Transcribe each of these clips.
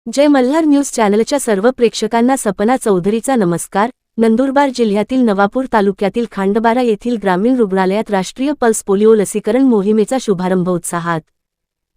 जय Malhar news चॅनलच्या सर्व प्रेक्षकांना सपना चौधरीचा नमस्कार। नंदुरबार जिल्ह्यातील नवापूर तालुक्यातील खांडबारा येथील ग्रामीण रुग्णालयात राष्ट्रीय पल्स पोलिओ लसीकरण मोहिमेचा शुभारंभ उत्साहात।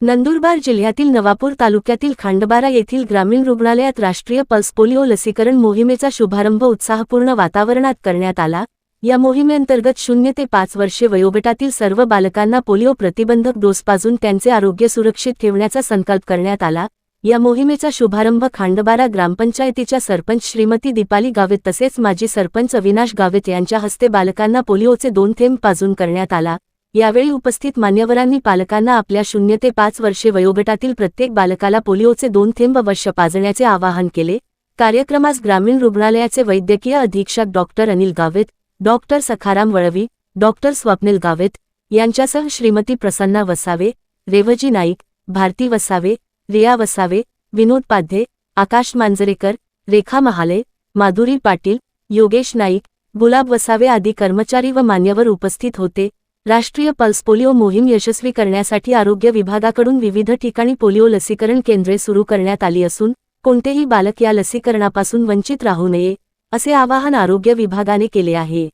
नंदुरबार जिल्ह्यातील नवापूर तालुक्यातील खांडबारा येथील ग्रामीण रुग्णालयात राष्ट्रीय पल्स पोलिओ लसीकरण मोहिमेचा शुभारंभ उत्साहपूर्ण वातावरणात करण्यात आला। या मोहिमेअंतर्गत 0 ते 5 वर्षे वयोगटातील सर्व बालकांना पोलिओ प्रतिबंधक डोस पाजून त्यांचे आरोग्य सुरक्षित ठेवण्याचा संकल्प करण्यात आला। या मोहिमेचा शुभारंभ खांडबारा ग्रामपंचायतीच्या सरपंच श्रीमती दीपाली गावित तसेच माजी सरपंच अविनाश गावित यांच्या हस्ते बालकांना पोलिओचे 2 थेंब पाजून करण्यात आला। यावेळी उपस्थित मान्यवरांनी पालकांना आपल्या 0 ते 5 वर्षे वयोगटातील प्रत्येक बालकाला पोलिओचे 2 थेंब अवश्य पाजण्याचे आवाहन केले। कार्यक्रमास ग्रामीण रुग्णालयाचे वैद्यकीय अधीक्षक doctor Anil Gavit, doctor Sakharam Valvi, doctor Swapnil Gavit यांच्यासह श्रीमती प्रसन्ना वसावे, रेवजी नाईक, भारती वसावे, रिया वसावे, विनोद पाध्ये, आकाश मांजरेकर, रेखा महाले, माधुरी पाटील, योगेश नाईक, गुलाब वसावे आदी कर्मचारी व मान्यवर उपस्थित होते। राष्ट्रीय पल्स पोलिओ मोहीम यशस्वी करण्यासाठी आरोग्य विभागाकडून विविध ठिकाणी पोलिओ लसीकरण केंद्रे सुरू करण्यात आली असून कोणतेही बालक या लसीकरणापासून वंचित राहू नये असे आवाहन आरोग्य विभागाने केले आहे।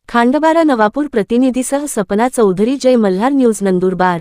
खांडबारा नवापूर प्रतिनिधीसह सपना चौधरी, जय मल्हार न्यूज नंदुरबार।